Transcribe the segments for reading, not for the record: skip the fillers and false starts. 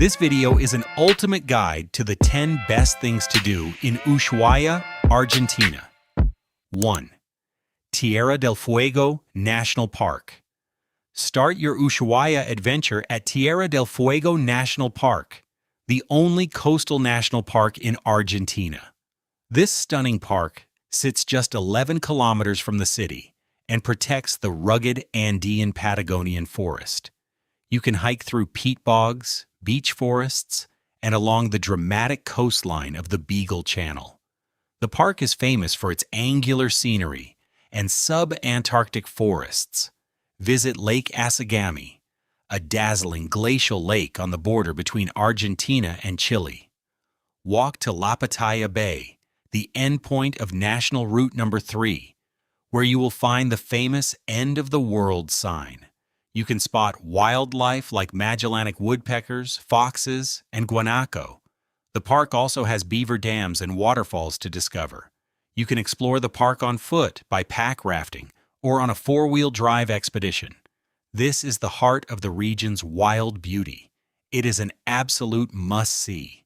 This video is an ultimate guide to the 10 best things to do in Ushuaia, Argentina. 1. Tierra del Fuego National Park. Start your Ushuaia adventure at Tierra del Fuego National Park, the only coastal national park in Argentina. This stunning park sits just 11 kilometers from the city and protects the rugged Andean Patagonian forest. You can hike through peat bogs, beech forests, and along the dramatic coastline of the Beagle Channel. The park is famous for its angular scenery and sub-Antarctic forests. Visit Lake Asagami, a dazzling glacial lake on the border between Argentina and Chile. Walk to La Pataya Bay, the endpoint of National Route Number 3, where you will find the famous End of the World sign. You can spot wildlife like Magellanic woodpeckers, foxes, and guanaco. The park also has beaver dams and waterfalls to discover. You can explore the park on foot, by pack rafting, or on a four-wheel drive expedition. This is the heart of the region's wild beauty. It is an absolute must-see.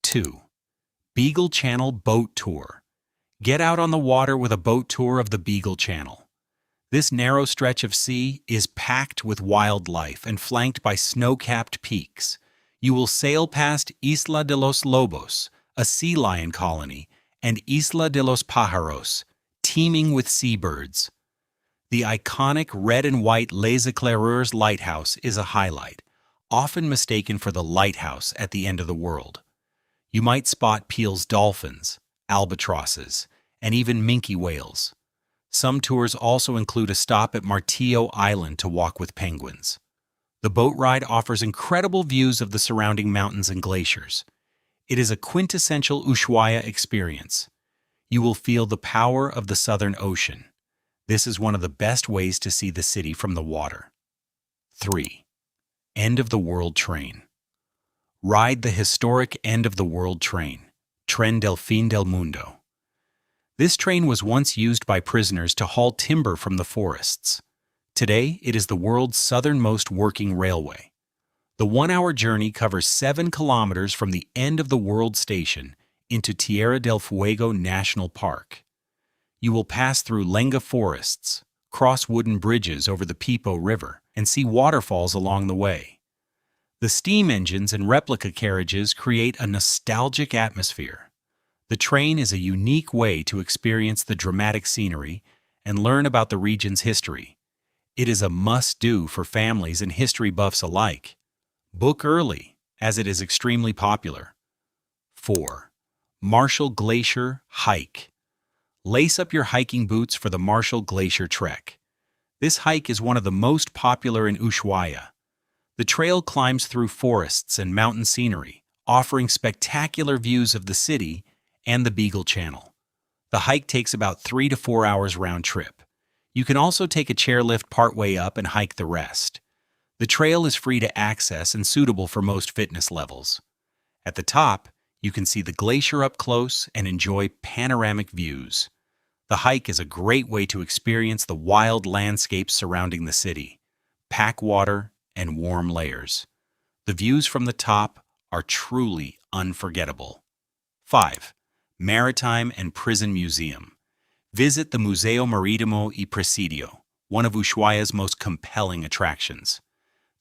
2. Beagle Channel Boat Tour. Get out on the water with a boat tour of the Beagle Channel. This narrow stretch of sea is packed with wildlife and flanked by snow-capped peaks. You will sail past Isla de los Lobos, a sea lion colony, and Isla de los Pájaros, teeming with seabirds. The iconic red and white Les Éclaireurs lighthouse is a highlight, often mistaken for the lighthouse at the end of the world. You might spot Peale's dolphins, albatrosses, and even minke whales. Some tours also include a stop at Martillo Island to walk with penguins. The boat ride offers incredible views of the surrounding mountains and glaciers. It is a quintessential Ushuaia experience. You will feel the power of the Southern Ocean. This is one of the best ways to see the city from the water. 3. End of the World Train. Ride the historic End of the World Train, Tren del Fin del Mundo. This train was once used by prisoners to haul timber from the forests. Today, it is the world's southernmost working railway. The one-hour journey covers 7 kilometers from the End of the World station into Tierra del Fuego National Park. You will pass through lenga forests, cross wooden bridges over the Pipo River, and see waterfalls along the way. The steam engines and replica carriages create a nostalgic atmosphere. The train is a unique way to experience the dramatic scenery and learn about the region's history. It is a must-do for families and history buffs alike. Book early, as it is extremely popular. 4. Martial Glacier Hike. Lace up your hiking boots for the Martial Glacier Trek. This hike is one of the most popular in Ushuaia. The trail climbs through forests and mountain scenery, offering spectacular views of the city and the Beagle Channel. The hike takes about 3 to 4 hours round trip. You can also take a chairlift partway up and hike the rest. The trail is free to access and suitable for most fitness levels. At the top, you can see the glacier up close and enjoy panoramic views. The hike is a great way to experience the wild landscapes surrounding the city, pack water, and warm layers. The views from the top are truly unforgettable. 5. Maritime and Prison Museum. Visit the Museo Marítimo y Presidio, one of Ushuaia's most compelling attractions.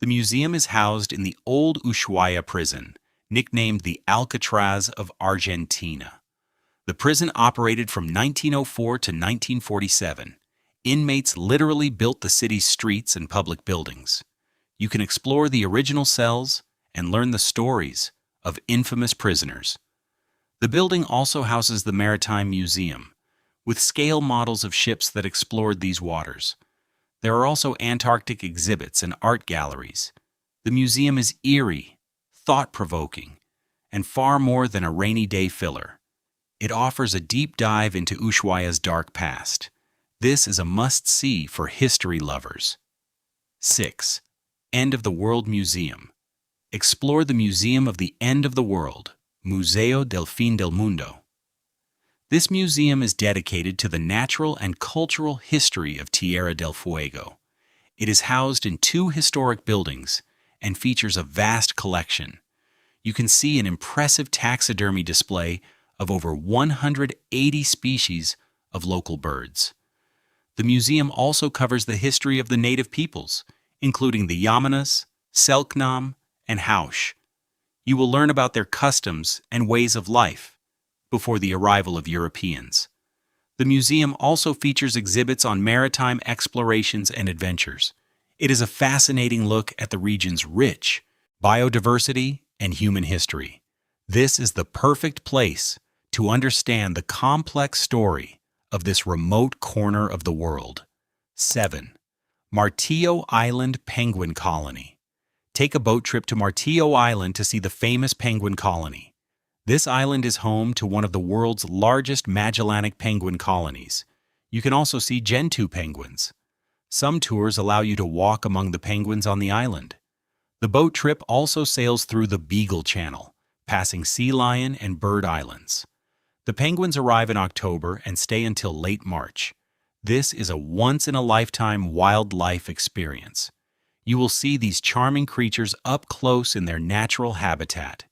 The museum is housed in the old Ushuaia prison, nicknamed the Alcatraz of Argentina. The prison operated from 1904 to 1947. Inmates literally built the city's streets and public buildings. You can explore the original cells and learn the stories of infamous prisoners. The building also houses the Maritime Museum, with scale models of ships that explored these waters. There are also Antarctic exhibits and art galleries. The museum is eerie, thought-provoking, and far more than a rainy day filler. It offers a deep dive into Ushuaia's dark past. This is a must-see for history lovers. 6. End of the World Museum. Explore the Museum of the End of the World, Museo del Fin del Mundo. This museum is dedicated to the natural and cultural history of Tierra del Fuego. It is housed in 2 historic buildings and features a vast collection, you can see an impressive taxidermy display of over 180 species of local birds. The museum also covers the history of the native peoples, including the Yamanas, Selknam, and Haush. You will learn about their customs and ways of life before the arrival of Europeans. The museum also features exhibits on maritime explorations and adventures. It is a fascinating look at the region's rich biodiversity and human history. This is the perfect place to understand the complex story of this remote corner of the world. 7. Martillo Island Penguin Colony. Take a boat trip to Martillo Island to see the famous penguin colony. This island is home to one of the world's largest Magellanic penguin colonies. You can also see Gentoo penguins. Some tours allow you to walk among the penguins on the island. The boat trip also sails through the Beagle Channel, passing sea lion and bird islands. The penguins arrive in October and stay until late March. This is a once-in-a-lifetime wildlife experience. You will see these charming creatures up close in their natural habitat.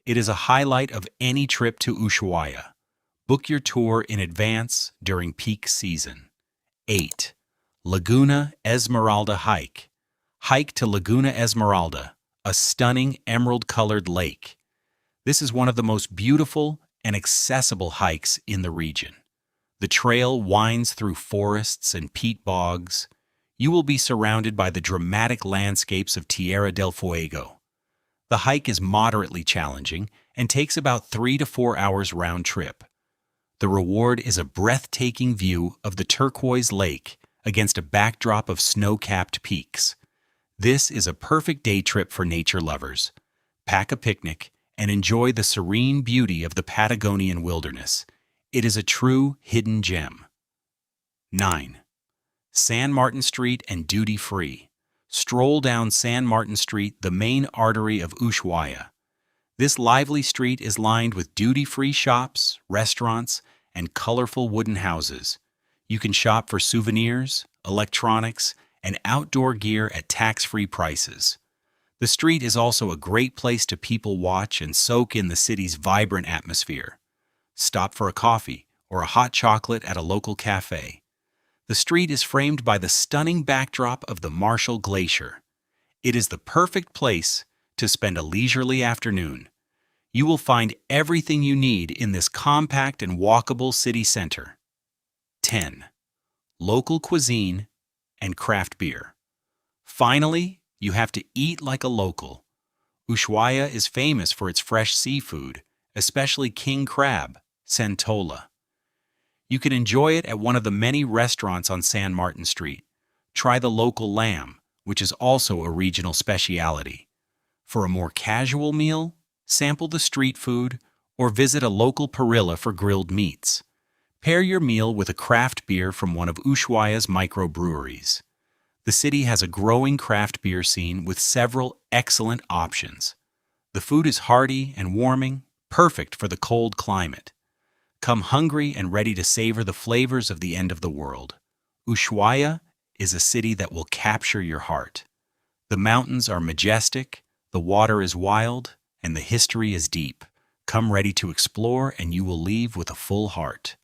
It is a highlight of any trip to Ushuaia. Book your tour in advance during peak season. 8. Laguna Esmeralda Hike. Hike to Laguna Esmeralda, a stunning emerald-colored lake. This is one of the most beautiful and accessible hikes in the region. The trail winds through forests and peat bogs. You will be surrounded by the dramatic landscapes of Tierra del Fuego. The hike is moderately challenging and takes about 3 to 4 hours round trip. The reward is a breathtaking view of the turquoise lake against a backdrop of snow-capped peaks. This is a perfect day trip for nature lovers. Pack a picnic and enjoy the serene beauty of the Patagonian wilderness. It is a true hidden gem. 9. San Martin Street and Duty Free. Stroll down San Martin Street, the main artery of Ushuaia. This lively street is lined with duty-free shops, restaurants, and colorful wooden houses. You can shop for souvenirs, electronics, and outdoor gear at tax-free prices. The street is also a great place to people watch and soak in the city's vibrant atmosphere. Stop for a coffee or a hot chocolate at a local cafe. The street is framed by the stunning backdrop of the Martial Glacier. It is the perfect place to spend a leisurely afternoon. You will find everything you need in this compact and walkable city center. 10. Local cuisine and craft beer. Finally, you have to eat like a local. Ushuaia is famous for its fresh seafood, especially king crab, centola. You can enjoy it at one of the many restaurants on San Martin Street. Try the local lamb, which is also a regional specialty. For a more casual meal, sample the street food or visit a local parrilla for grilled meats. Pair your meal with a craft beer from one of Ushuaia's microbreweries. The city has a growing craft beer scene with several excellent options. The food is hearty and warming, perfect for the cold climate. Come hungry and ready to savor the flavors of the end of the world. Ushuaia is a city that will capture your heart. The mountains are majestic, the water is wild, and the history is deep. Come ready to explore and you will leave with a full heart.